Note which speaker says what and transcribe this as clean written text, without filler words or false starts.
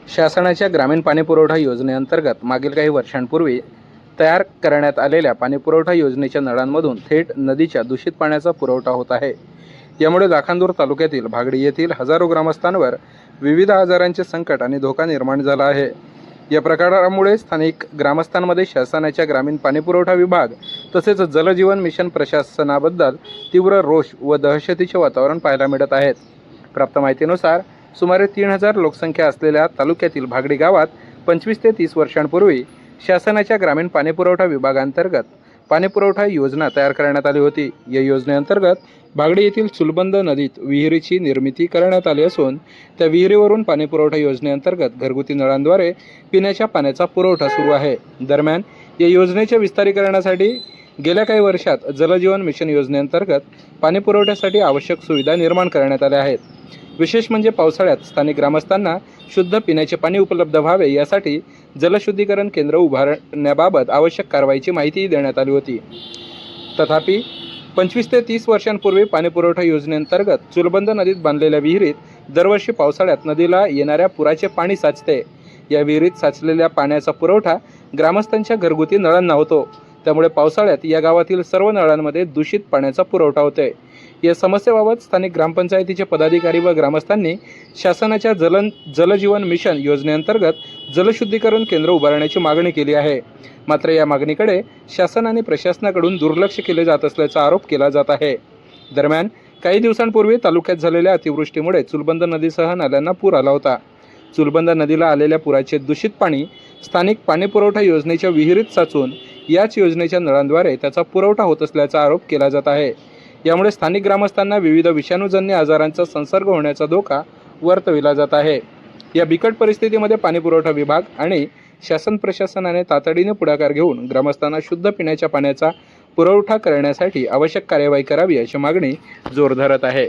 Speaker 1: शासनाच्या ग्रामीण पाणीपुरवठा योजनेअंतर्गत मागील काही वर्षांपूर्वी तयार करण्यात आलेल्या पाणीपुरवठा योजनेच्या नळांमधून थेट नदीच्या दूषित पाण्याचा पुरवठा होत आहे। यामुळे लाखांदूर तालुक्यातील भागडी येथील हजारो ग्रामस्थांवर विविध आजारांचे संकट आणि धोका निर्माण झाला आहे। या प्रकारामुळे स्थानिक ग्रामस्थांमध्ये शासनाच्या ग्रामीण पाणीपुरवठा विभाग तसेच जलजीवन मिशन प्रशासनाबद्दल तीव्र रोष व दहशतीचे वातावरण पाहायला मिळत आहे। प्राप्त माहितीनुसार सुमारे 3000 लोकसंख्या असलेल्या तालुक्यातील भागडी गावात 25 ते 30 वर्षांपूर्वी शासनाच्या ग्रामीण पाणीपुरवठा विभागांतर्गत पाणीपुरवठा योजना तयार करण्यात आली होती। या योजनेअंतर्गत भागडी येथील चुलबंद नदीत विहिरीची निर्मिती करण्यात आली असून त्या विहिरीवरून पाणीपुरवठा योजनेअंतर्गत घरगुती नळांद्वारे पिण्याच्या पाण्याचा पुरवठा सुरू आहे। दरम्यान या योजनेच्या विस्तारीकरणासाठी गेल्या काही वर्षात जलजीवन मिशन योजनेअंतर्गत पाणीपुरवठ्यासाठी आवश्यक सुविधा निर्माण करण्यात आल्या आहेत। विशेष म्हणजे पावसाळ्यात स्थानिक ग्रामस्थांना शुद्ध पिण्याचे पाणी उपलब्ध व्हावे यासाठी जलशुद्धीकरण केंद्र उभारण्याबाबत आवश्यक कारवाईची माहिती देण्यात आली होती। तथापि 25 ते 30 वर्षांपूर्वी पाणीपुरवठा योजनेअंतर्गत चुलबंद नदीत बांधलेल्या विहिरीत दरवर्षी पावसाळ्यात नदीला येणाऱ्या पुराचे पाणी साचते। या विहिरीत साचलेल्या पाण्याचा पुरवठा ग्रामस्थांच्या घरगुती नळांना होतो। त्यामुळे पावसाळ्यात या गावातील सर्व नळांमध्ये दूषित पाण्याचा पुरवठा होतोय। या समस्येबाबत स्थानिक ग्रामपंचायतीचे पदाधिकारी व ग्रामस्थांनी शासनाच्या जलजीवन मिशन योजनेअंतर्गत जलशुद्धीकरण केंद्र उभारण्याची मागणी केली आहे। मात्र या मागणीकडे शासन आणि प्रशासनाकडून दुर्लक्ष केले जात असल्याचा आरोप केला जात आहे। दरम्यान काही दिवसांपूर्वी तालुक्यात झालेल्या अतिवृष्टीमुळे चुलबंद नदीसह नाल्यांना पूर आला होता। चुलबंद नदीला आलेल्या पुराचे दूषित पाणी स्थानिक पाणीपुरवठा योजनेच्या विहिरीत साचून याच योजनेच्या नळांद्वारे त्याचा पुरवठा होत असल्याचा आरोप केला जात आहे। यामुळे स्थानिक ग्रामस्थांना विविध विषाणूजन्य आजारांचा संसर्ग होण्याचा धोका वर्तविला जात आहे। या बिकट परिस्थितीमध्ये पाणीपुरवठा विभाग आणि शासन प्रशासनाने तातडीने पुढाकार घेऊन ग्रामस्थांना शुद्ध पिण्याच्या पाण्याचा पुरवठा करण्यासाठी आवश्यक कार्यवाही करावी अशी मागणी जोर धरत आहे।